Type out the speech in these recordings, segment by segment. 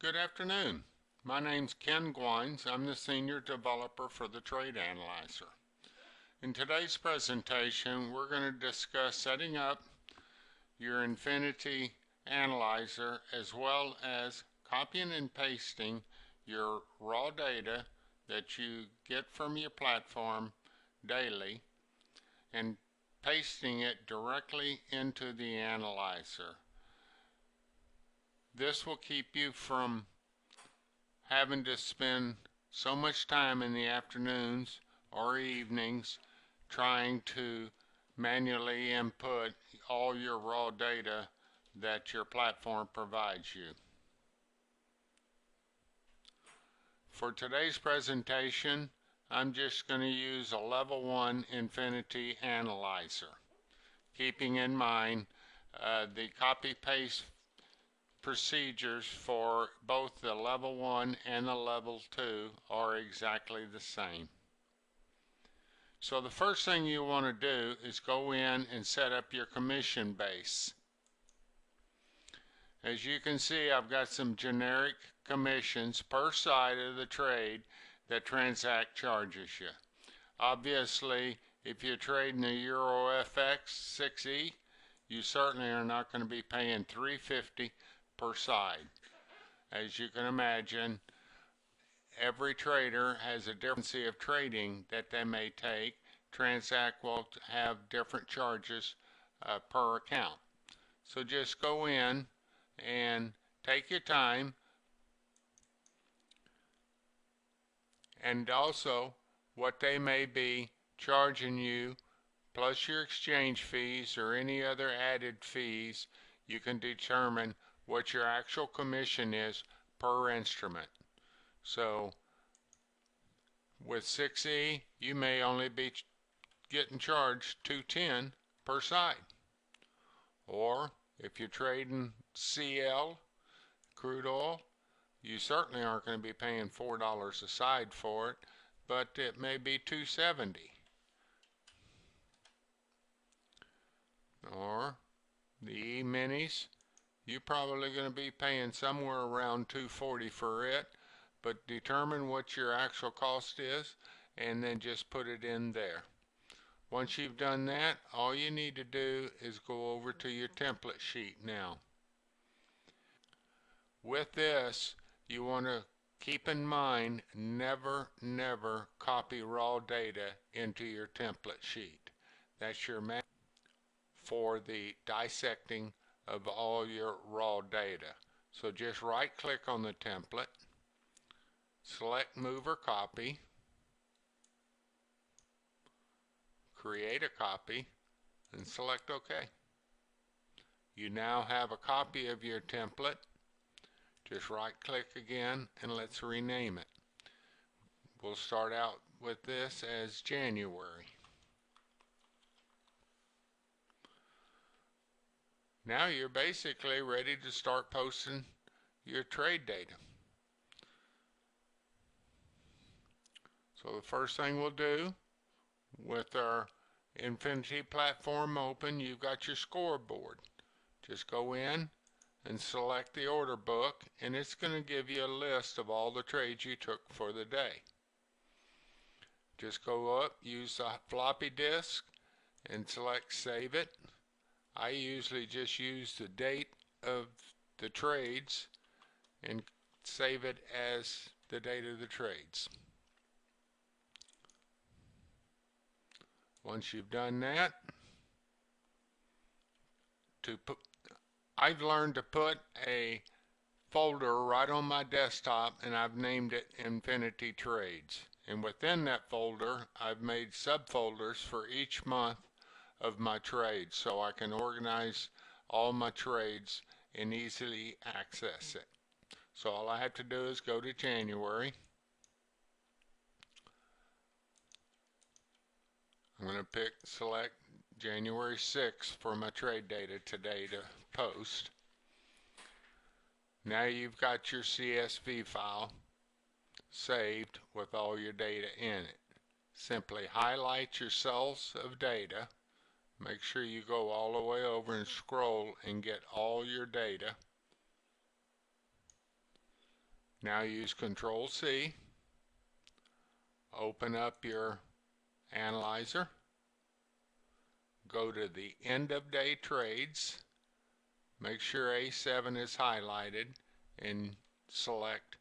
Good afternoon. My name's Ken Gwines. I'm the Senior Developer for the Trade Analyzer. In today's presentation, we're going to discuss setting up your Infinity Analyzer as well as copying and pasting your raw data that you get from your platform daily and pasting it directly into the analyzer. This will keep you from having to spend so much time in the afternoons or evenings trying to manually input all your raw data that your platform provides you. For today's presentation, I'm just going to use a Level 1 Infinity Analyzer, keeping in mind the copy-paste procedures for both the Level 1 and the Level 2 are exactly the same. So the first thing you want to do is go in and set up your commission base. As you can see, I've got some generic commissions per side of the trade that Transact charges you. Obviously, if you're trading the Euro FX 6E, you certainly are not going to be paying $3.50 per side. As you can imagine, every trader has a different way of trading that they may take. Transact will have different charges per account. So just go in and take your time, and also what they may be charging you plus your exchange fees or any other added fees, you can determine what your actual commission is per instrument. So with 6E, you may only be getting charged $2.10 per side. Or if you're trading CL, crude oil, you certainly aren't going to be paying $4 a side for it, but it may be $2.70. Or the E-minis, you're probably going to be paying somewhere around $2.40 for it, but determine what your actual cost is and then just put it in there. Once you've done that, all you need to do is go over to your template sheet now. With this, you want to keep in mind, never copy raw data into your template sheet. That's your method for the dissecting of all your raw data. So just right click on the template, select Move or Copy, create a copy, and select OK. You now have a copy of your template. Just right click again and let's rename it. We'll start out with this as January. Now you're basically ready to start posting your trade data. So the first thing we'll do, with our Infinity platform open, you've got your scoreboard. Just go in and select the order book, and it's going to give you a list of all the trades you took for the day. Just go up, use the floppy disk, and select Save It. I usually just use the date of the trades and save it as the date of the trades. Once you've done that, I've learned to put a folder right on my desktop, and I've named it Infinity Trades. And within that folder, I've made subfolders for each month of my trades, so I can organize all my trades and easily access it. So all I have to do is go to January. I'm going to select January 6th for my trade data today to post. Now you've got your CSV file saved with all your data in it. Simply highlight your cells of data. Make sure you go all the way over and scroll and get all your data. Now use Control C, open up your analyzer, go to the end of day trades, make sure A7 is highlighted, and select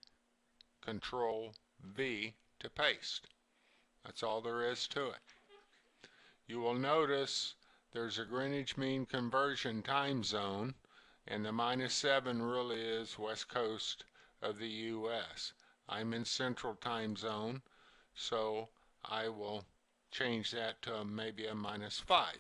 Control V to paste. That's all there is to it. You will notice there's a Greenwich Mean Conversion time zone, and the -7 really is west coast of the U.S. I'm in Central Time Zone, so I will change that to maybe a -5.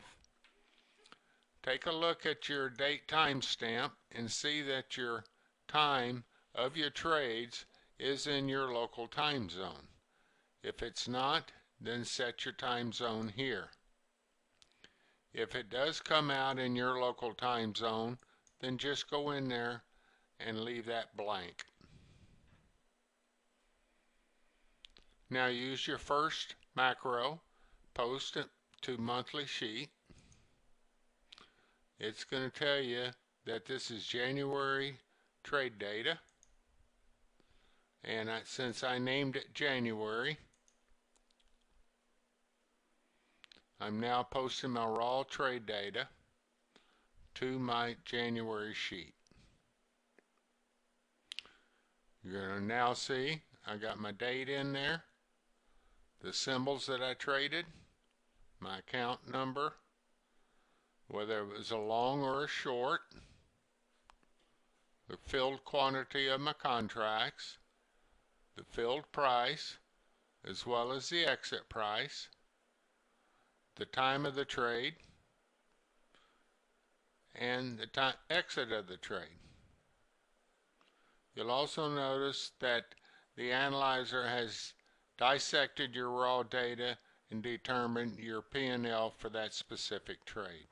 Take a look at your date timestamp and see that your time of your trades is in your local time zone. If it's not, then set your time zone here. If it does come out in your local time zone, then just go in there and leave that blank. Now use your first macro, post it to monthly sheet. It's going to tell you that this is January trade data, and since I named it January, I'm now posting my raw trade data to my January sheet. You're going to now see I got my date in there, the symbols that I traded, my account number, whether it was a long or a short, the filled quantity of my contracts, the filled price, as well as the exit price, the time of the trade, and the exit of the trade. You'll also notice that the analyzer has dissected your raw data and determined your P&L for that specific trade.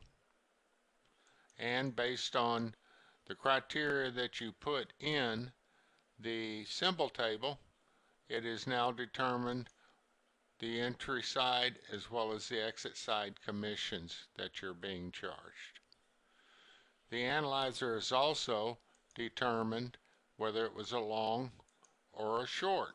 And based on the criteria that you put in the symbol table, it is now determined the entry side as well as the exit side commissions that you're being charged. The analyzer has also determined whether it was a long or a short.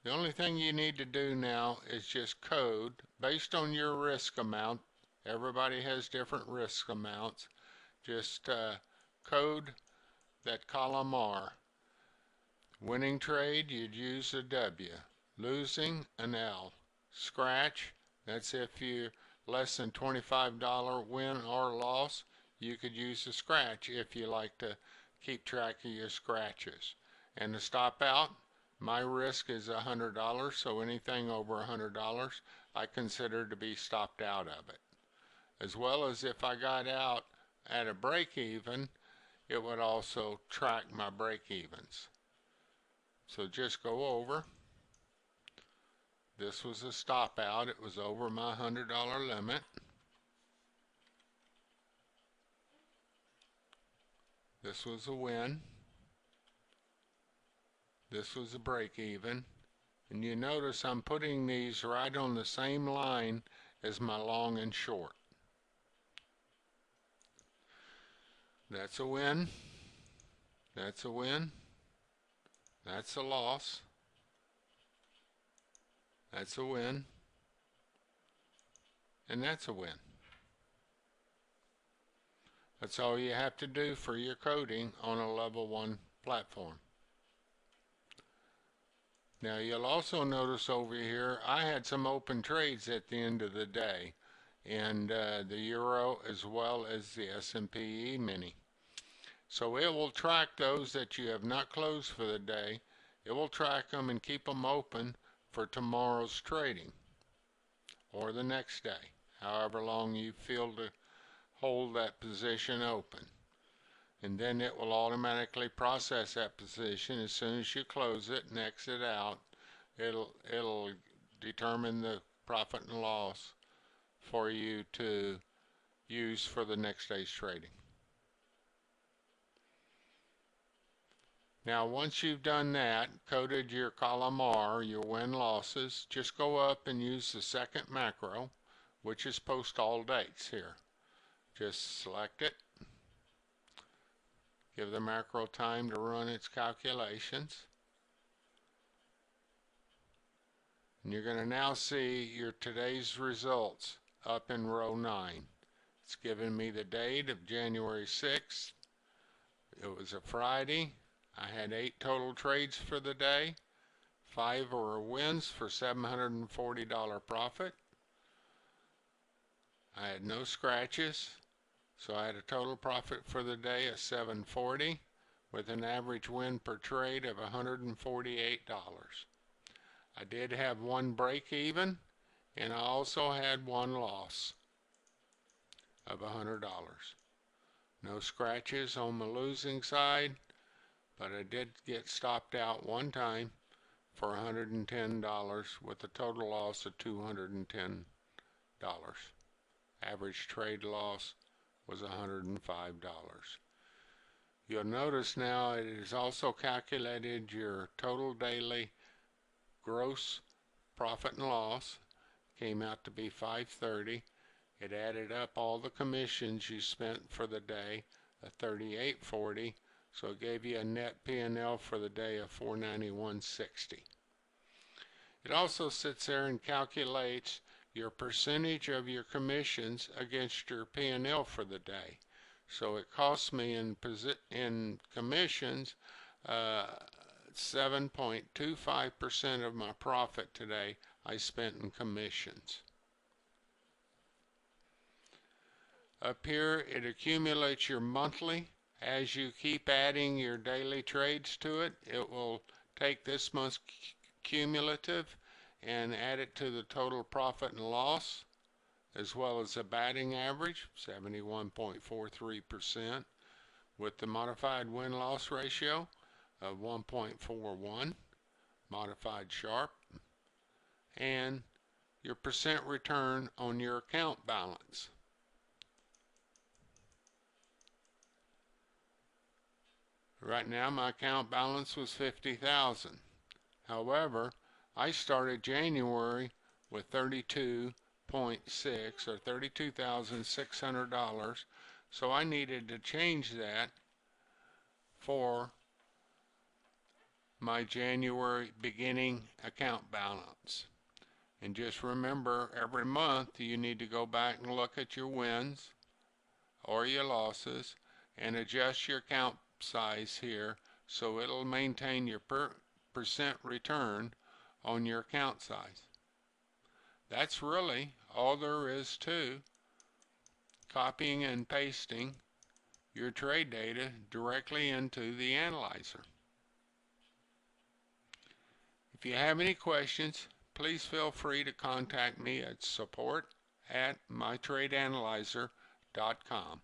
The only thing you need to do now is just code based on your risk amount. Everybody has different risk amounts. Just code that column R. Winning trade, you'd use a W. Losing, an L. Scratch, that's if you're less than $25 win or loss, you could use a scratch if you like to keep track of your scratches. And the stop out, my risk is $100, so anything over $100 I consider to be stopped out of it. As well as if I got out at a break even, it would also track my break evens. So just go over. This was a stop out. It was over my $100 limit. This was a win. This was a break even. And you notice I'm putting these right on the same line as my long and short. That's a win. That's a win. That's a loss. That's a win. And that's a win. That's all you have to do for your coding on a level 1 platform. Now you'll also notice over here I had some open trades at the end of the day, and the Euro as well as the S&P E-mini. So it will track those that you have not closed for the day. It will track them and keep them open for tomorrow's trading or the next day, however long you feel to hold that position open. And then it will automatically process that position as soon as you close it and exit out. It'll determine the profit and loss for you to use for the next day's trading. Now once you've done that, coded your column R, your win-losses, just go up and use the second macro, which is post all dates here. Just select it, Give the macro time to run its calculations. And you're going to now see your today's results up in row 9. It's giving me the date of January 6th. It was a Friday. I had 8 total trades for the day. 5 were wins for $740 profit. I had no scratches, so I had a total profit for the day of $740 with an average win per trade of $148. I did have one break even, and I also had one loss of $100. No scratches on the losing side, but I did get stopped out one time for $110 with a total loss of $210. Average trade loss was $105. You'll notice now it has also calculated your total daily gross profit and loss. Came out to be $530. It added up all the commissions you spent for the day of $38.40, so it gave you a net P&L for the day of $491.60. It also sits there and calculates your percentage of your commissions against your P&L for the day. So it cost me in commissions 7.25% of my profit today I spent in commissions. Up here it accumulates your monthly. As you keep adding your daily trades to it, it will take this month's cumulative and add it to the total profit and loss, as well as the batting average, 71.43%, with the modified win-loss ratio of 1.41, modified Sharpe, and your percent return on your account balance. Right now my account balance was $50,000. However, I started January with $32.6 or $32,600, so I needed to change that for my January beginning account balance. And just remember, every month you need to go back and look at your wins or your losses and adjust your account size here so it'll maintain your percent return on your account size. That's really all there is to copying and pasting your trade data directly into the analyzer. If you have any questions, please feel free to contact me at support@mytradeanalyzer.com.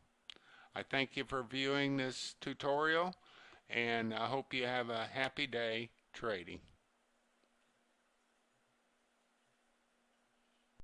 I thank you for viewing this tutorial, and I hope you have a happy day trading.